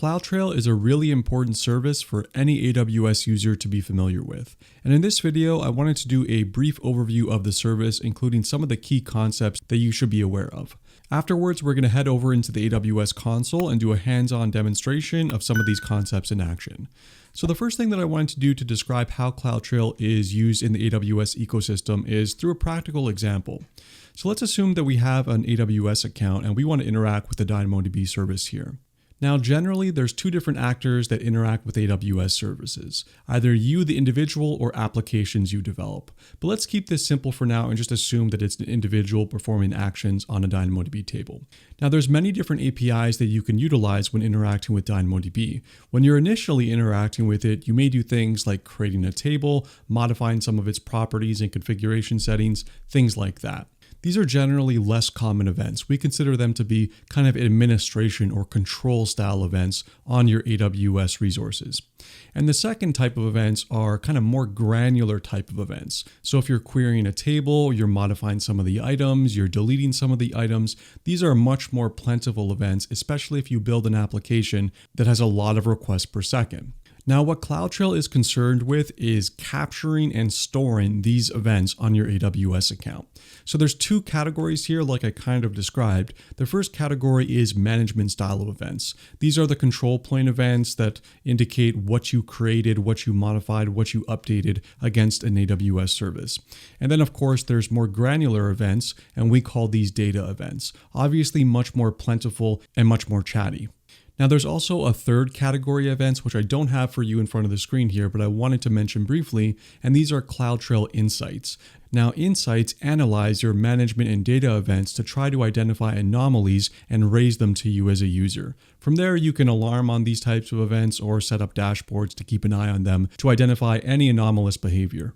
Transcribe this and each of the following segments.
CloudTrail is a really important service for any AWS user to be familiar with. And in this video, I wanted to do a brief overview of the service, including some of the key concepts that you should be aware of. Afterwards, we're going to head over into the AWS console and do a hands-on demonstration of some of these concepts in action. So the first thing that I wanted to do to describe how CloudTrail is used in the AWS ecosystem is through a practical example. So let's assume that we have an AWS account and we want to interact with the DynamoDB service here. Now, generally, there's two different actors that interact with AWS services, either you, the individual, or applications you develop. But let's keep this simple for now and just assume that it's an individual performing actions on a DynamoDB table. Now, there's many different APIs that you can utilize when interacting with DynamoDB. When you're initially interacting with it, you may do things like creating a table, modifying some of its properties and configuration settings, things like that. These are generally less common events. We consider them to be kind of administration or control style events on your AWS resources. And the second type of events are kind of more granular type of events. So if you're querying a table, you're modifying some of the items, you're deleting some of the items, these are much more plentiful events, especially if you build an application that has a lot of requests per second. Now, what CloudTrail is concerned with is capturing and storing these events on your AWS account. So there's two categories here, like I kind of described. The first category is management style of events. These are the control plane events that indicate what you created, what you modified, what you updated against an AWS service. And then, of course, there's more granular events, and we call these data events. Obviously, much more plentiful and much more chatty. Now, there's also a third category of events, which I don't have for you in front of the screen here, but I wanted to mention briefly, and these are CloudTrail Insights. Now, Insights analyze your management and data events to try to identify anomalies and raise them to you as a user. From there, you can alarm on these types of events or set up dashboards to keep an eye on them to identify any anomalous behavior.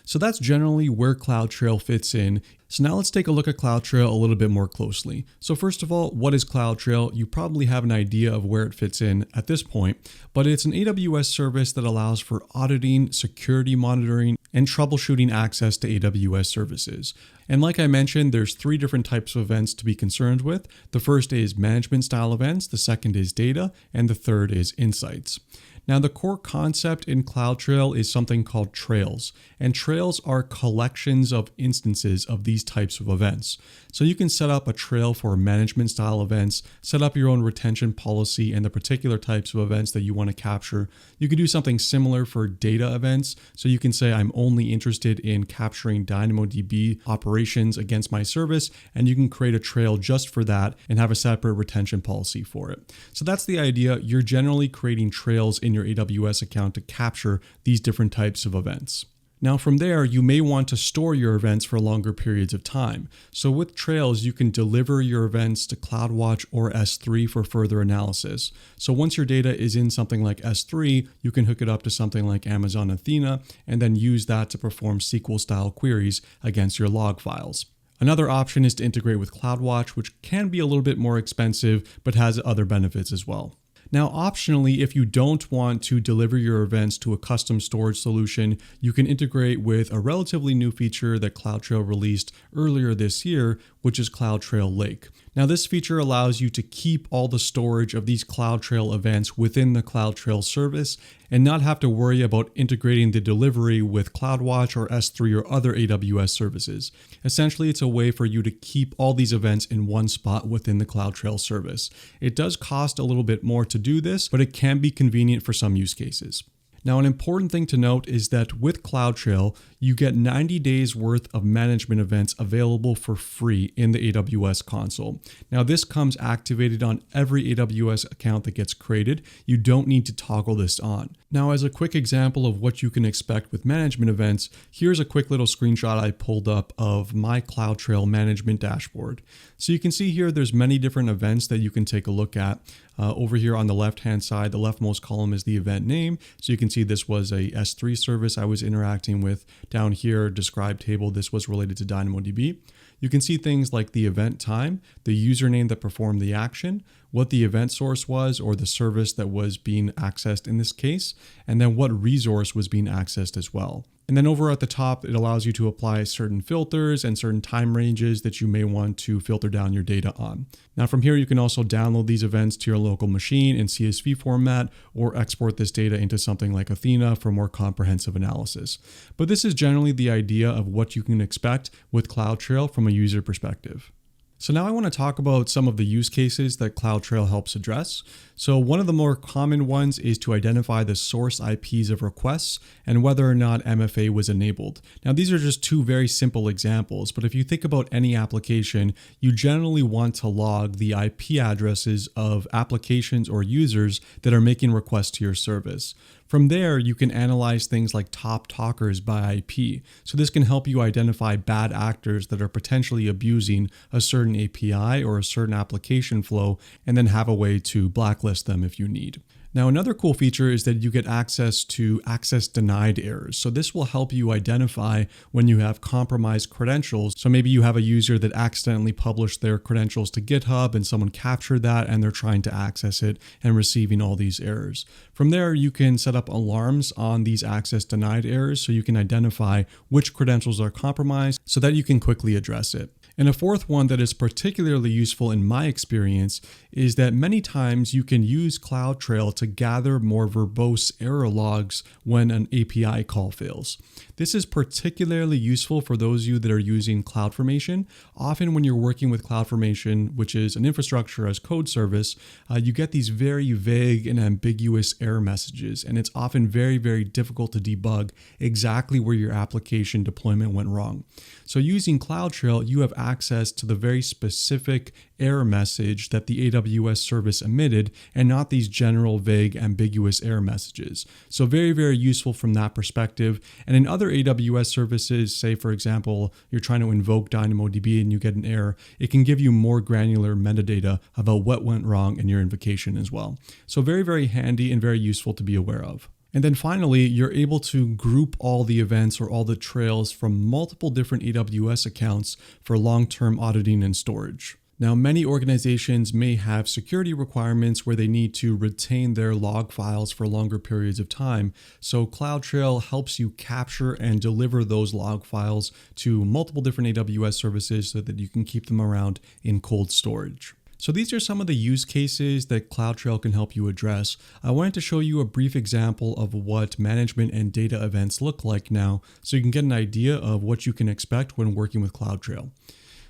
So that's generally where CloudTrail fits in. So now let's take a look at CloudTrail a little bit more closely. So first of all, what is CloudTrail? You probably have an idea of where it fits in at this point, but it's an AWS service that allows for auditing, security monitoring, and troubleshooting access to AWS services. And like I mentioned, there's three different types of events to be concerned with. The first is management style events, the second is data, and the third is insights. Now, the core concept in CloudTrail is something called trails, and trails are collections of instances of these types of events. So you can set up a trail for management style events, set up your own retention policy and the particular types of events that you want to capture. You can do something similar for data events. So you can say, I'm only interested in capturing DynamoDB operations against my service, and you can create a trail just for that and have a separate retention policy for it. So that's the idea. You're generally creating trails in your AWS account to capture these different types of events. Now from there, you may want to store your events for longer periods of time. So with trails, you can deliver your events to CloudWatch or S3 for further analysis. So once your data is in something like S3, you can hook it up to something like Amazon Athena and then use that to perform SQL style queries against your log files. Another option is to integrate with CloudWatch, which can be a little bit more expensive, but has other benefits as well. Now, optionally, if you don't want to deliver your events to a custom storage solution, you can integrate with a relatively new feature that CloudTrail released earlier this year, which is CloudTrail Lake. Now, this feature allows you to keep all the storage of these CloudTrail events within the CloudTrail service and not have to worry about integrating the delivery with CloudWatch or S3 or other AWS services. Essentially, it's a way for you to keep all these events in one spot within the CloudTrail service. It does cost a little bit more to do this, but it can be convenient for some use cases. Now, an important thing to note is that with CloudTrail, you get 90 days worth of management events available for free in the AWS console. Now, this comes activated on every AWS account that gets created. You don't need to toggle this on. Now, as a quick example of what you can expect with management events, here's a quick little screenshot I pulled up of my CloudTrail management dashboard. So you can see here, there's many different events that you can take a look at. Over here on the left-hand side, the leftmost column is the event name. So you can see this was a S3 service I was interacting with. Down here, describe table, this was related to DynamoDB. You can see things like the event time, the username that performed the action, what the event source was or the service that was being accessed in this case, and then what resource was being accessed as well. And then over at the top, it allows you to apply certain filters and certain time ranges that you may want to filter down your data on. Now from here, you can also download these events to your local machine in CSV format or export this data into something like Athena for more comprehensive analysis. But this is generally the idea of what you can expect with CloudTrail from a user perspective. So now I want to talk about some of the use cases that CloudTrail helps address. So one of the more common ones is to identify the source IPs of requests and whether or not MFA was enabled. Now these are just two very simple examples, but if you think about any application, you generally want to log the IP addresses of applications or users that are making requests to your service. From there, you can analyze things like top talkers by IP. So this can help you identify bad actors that are potentially abusing a certain API or a certain application flow, and then have a way to blacklist them if you need. Now, another cool feature is that you get access to access denied errors. So this will help you identify when you have compromised credentials. So maybe you have a user that accidentally published their credentials to GitHub and someone captured that and they're trying to access it and receiving all these errors. From there, you can set up alarms on these access denied errors so you can identify which credentials are compromised so that you can quickly address it. And a fourth one that is particularly useful in my experience is that many times you can use CloudTrail to gather more verbose error logs when an API call fails. This is particularly useful for those of you that are using CloudFormation. Often when you're working with CloudFormation, which is an infrastructure as code service, you get these very vague and ambiguous error messages, and it's often very, very difficult to debug exactly where your application deployment went wrong. So using CloudTrail, you have access to the very specific error message that the AWS service emitted and not these general, vague, ambiguous error messages. So very, very useful from that perspective. And in other AWS services, say for example, you're trying to invoke DynamoDB and you get an error, it can give you more granular metadata about what went wrong in your invocation as well. So very, very handy and very useful to be aware of. And then finally, you're able to group all the events or all the trails from multiple different AWS accounts for long-term auditing and storage. Now, many organizations may have security requirements where they need to retain their log files for longer periods of time. So CloudTrail helps you capture and deliver those log files to multiple different AWS services so that you can keep them around in cold storage. So these are some of the use cases that CloudTrail can help you address. I wanted to show you a brief example of what management and data events look like now, so you can get an idea of what you can expect when working with CloudTrail.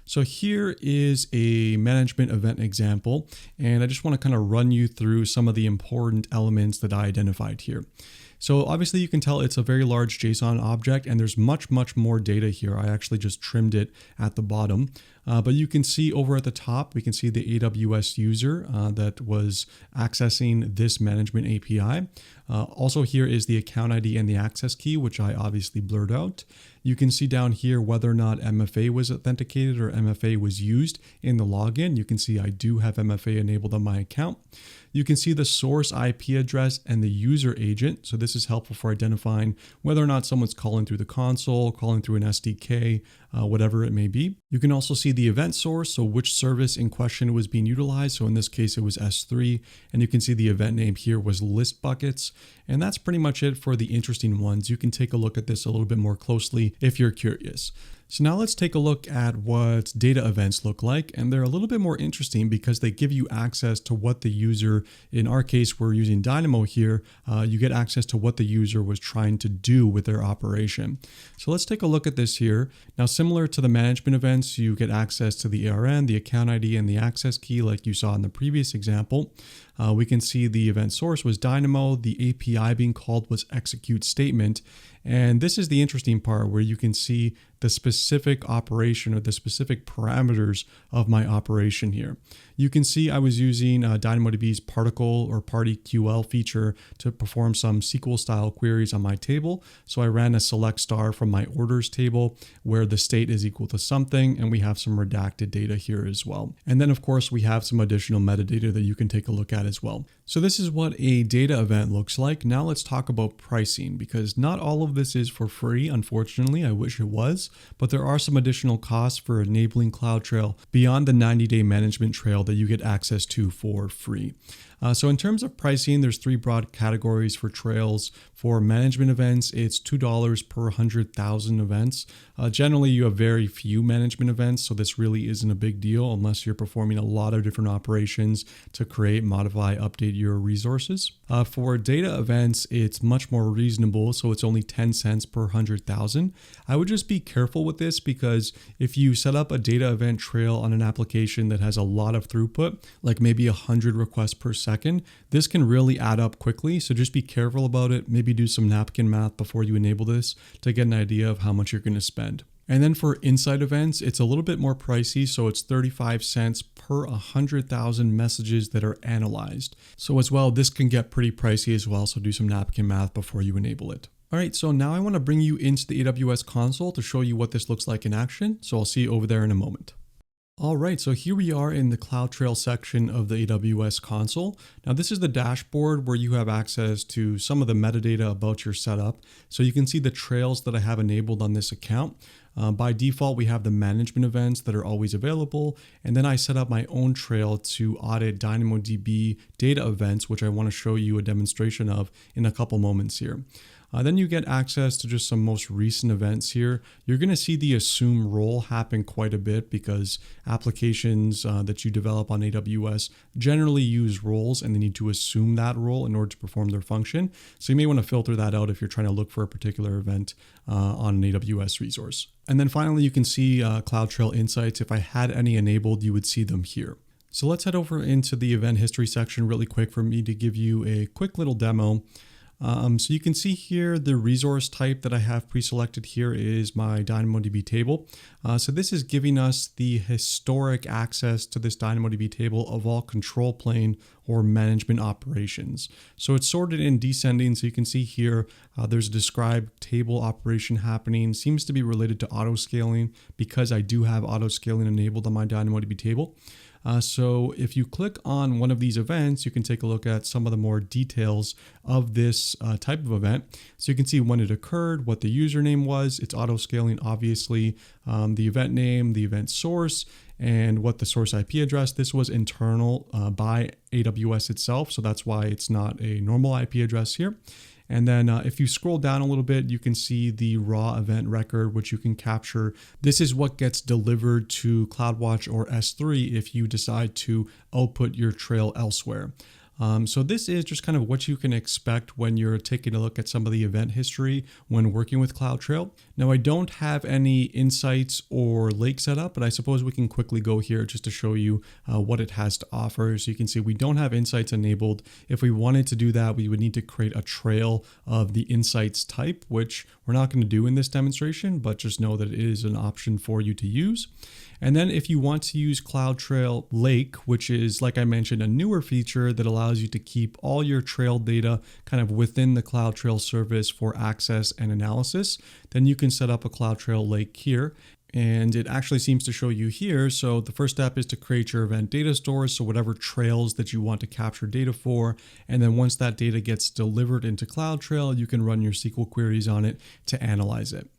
So here is a management event example, and I just want to kind of run you through some of the important elements that I identified here. So obviously you can tell it's a very large JSON object and there's much, much more data here. I actually just trimmed it at the bottom. But you can see over at the top, we can see the AWS user that was accessing this management API. Also here is the account ID and the access key, which I obviously blurred out. You can see down here whether or not MFA was authenticated or MFA was used in the login. You can see I do have MFA enabled on my account. You can see the source IP address and the user agent. So this is helpful for identifying whether or not someone's calling through the console, calling through an SDK, whatever it may be. You can also see the event source, so which service in question was being utilized. So in this case, it was S3, and you can see the event name here was list buckets. And that's pretty much it for the interesting ones. You can take a look at this a little bit more closely if you're curious. So now let's take a look at what data events look like. And they're a little bit more interesting because they give you access to what the user, in our case, we're using Dynamo here, you get access to what the user was trying to do with their operation. So let's take a look at this here. Now, similar to the management events, you get access to the ARN, the account ID, and the access key like you saw in the previous example. We can see the event source was Dynamo, the API being called was execute statement. And this is the interesting part where you can see the specific operation or the specific parameters of my operation here. You can see I was using DynamoDB's particle or party QL feature to perform some SQL style queries on my table. So I ran a select star from my orders table where the state is equal to something, and we have some redacted data here as well. And then of course we have some additional metadata that you can take a look at as well. So this is what a data event looks like. Now let's talk about pricing, because not all of this is for free, unfortunately. I wish it was, but there are some additional costs for enabling CloudTrail beyond the 90-day management trail that you get access to for free. So in terms of pricing, there's three broad categories for trails. For management events, it's $2 per 100,000 events. Generally, you have very few management events, so this really isn't a big deal unless you're performing a lot of different operations to create, modify, update your resources. For data events, it's much more reasonable, so it's only 10 cents per 100,000. I would just be careful with this because if you set up a data event trail on an application that has a lot of throughput, like maybe 100 requests per second, this can really add up quickly. So just be careful about it. Maybe do some napkin math before you enable this to get an idea of how much you're going to spend. And then for insight events, it's a little bit more pricey. So it's 35 cents per 100,000 messages that are analyzed. So as well, this can get pretty pricey as well. So do some napkin math before you enable it. All right, so now I want to bring you into the AWS console to show you what this looks like in action. So I'll see you over there in a moment. All right, so here we are in the CloudTrail section of the AWS console. Now this is the dashboard where you have access to some of the metadata about your setup. So you can see the trails that I have enabled on this account. By default, we have the management events that are always available. And then I set up my own trail to audit DynamoDB data events, which I want to show you a demonstration of in a couple moments here. Then you get access to just some most recent events here. You're going to see the assume role happen quite a bit because applications that you develop on AWS generally use roles and they need to assume that role in order to perform their function. So you may want to filter that out if you're trying to look for a particular event on an AWS resource. And then finally, you can see CloudTrail Insights. If I had any enabled, you would see them here. So let's head over into the event history section really quick for me to give you a quick little demo. So you can see here the resource type that I have pre-selected here is my DynamoDB table. So this is giving us the historic access to this DynamoDB table of all control plane or management operations. So it's sorted in descending. So you can see here, there's a described table operation happening. Seems to be related to auto scaling because I do have auto scaling enabled on my DynamoDB table. So if you click on one of these events, you can take a look at some of the more details of this type of event. So you can see when it occurred, what the username was, it's auto scaling, obviously, the event name, the event source, and what the source IP address. This was internal by AWS itself. So that's why it's not a normal IP address here. And then if you scroll down a little bit, you can see the raw event record, which you can capture. This is what gets delivered to CloudWatch or S3 if you decide to output your trail elsewhere. So this is just kind of what you can expect when you're taking a look at some of the event history when working with CloudTrail. Now, I don't have any insights or lake set up, but I suppose we can quickly go here just to show you what it has to offer. So you can see we don't have insights enabled. If we wanted to do that, we would need to create a trail of the insights type, which we're not going to do in this demonstration, but just know that it is an option for you to use. And then if you want to use CloudTrail Lake, which is, like I mentioned, a newer feature that allows you to keep all your trail data kind of within the CloudTrail service for access and analysis, then you can set up a CloudTrail Lake here. And it actually seems to show you here. So the first step is to create your event data stores. So whatever trails that you want to capture data for. And then once that data gets delivered into CloudTrail, you can run your SQL queries on it to analyze it.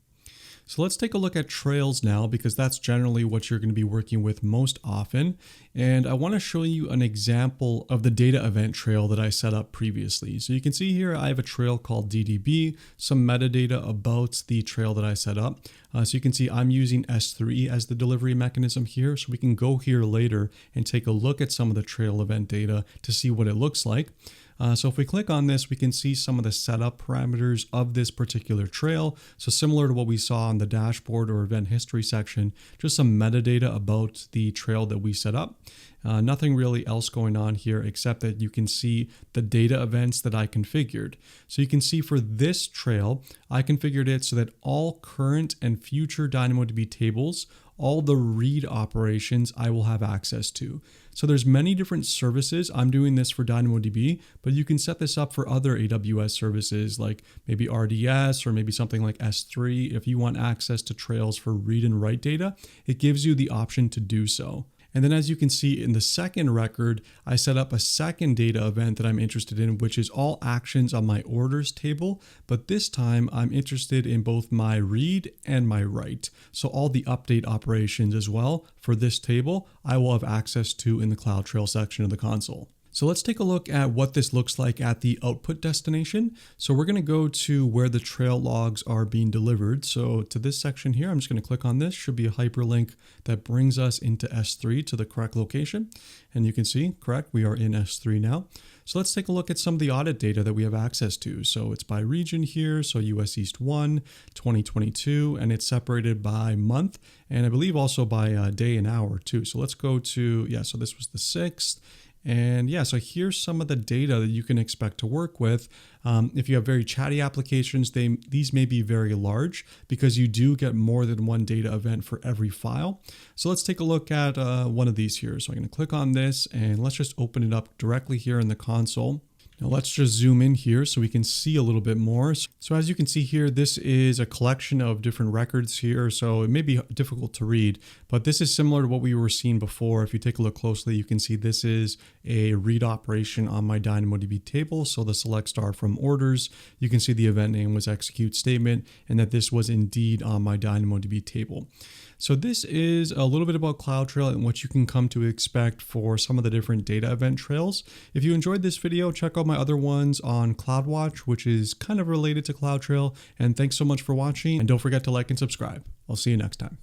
So let's take a look at trails now, because that's generally what you're going to be working with most often. And I want to show you an example of the data event trail that I set up previously. So you can see here, I have a trail called DDB, some metadata about the trail that I set up. So you can see I'm using S3 as the delivery mechanism here. So we can go here later and take a look at some of the trail event data to see what it looks like. So if we click on this, we can see some of the setup parameters of this particular trail. So similar to what we saw on the dashboard or event history section, just some metadata about the trail that we set up. Nothing really else going on here except that you can see the data events that I configured. So you can see for this trail, I configured it so that all current and future DynamoDB tables, all the read operations I will have access to. So there's many different services. I'm doing this for DynamoDB, but you can set this up for other AWS services like maybe RDS or maybe something like S3. If you want access to trails for read and write data, it gives you the option to do so. And then as you can see in the second record, I set up a second data event that I'm interested in, which is all actions on my orders table. But this time I'm interested in both my read and my write. So all the update operations as well for this table, I will have access to in the CloudTrail section of the console. So let's take a look at what this looks like at the output destination. So we're going to go to where the trail logs are being delivered. So to this section here, I'm just going to click on this. Should be a hyperlink that brings us into S3 to the correct location. And you can see, correct, we are in S3 now. So let's take a look at some of the audit data that we have access to. So it's by region here. So US East 1, 2022, and it's separated by month. And I believe also by day and hour too. So let's go to, so this was the 6th. And so here's some of the data that you can expect to work with. If you have very chatty applications, these may be very large because you do get more than one data event for every file. So let's take a look at one of these here. So I'm going to click on this and let's just open it up directly here in the console. Now let's just zoom in here so we can see a little bit more. So as you can see here, this is a collection of different records here. So it may be difficult to read, but this is similar to what we were seeing before. If you take a look closely, you can see this is a read operation on my DynamoDB table. So the select star from orders, you can see the event name was execute statement and that this was indeed on my DynamoDB table. So this is a little bit about CloudTrail and what you can come to expect for some of the different data event trails. If you enjoyed this video, check out my other ones on CloudWatch, which is kind of related to CloudTrail. And thanks so much for watching. And don't forget to like and subscribe. I'll see you next time.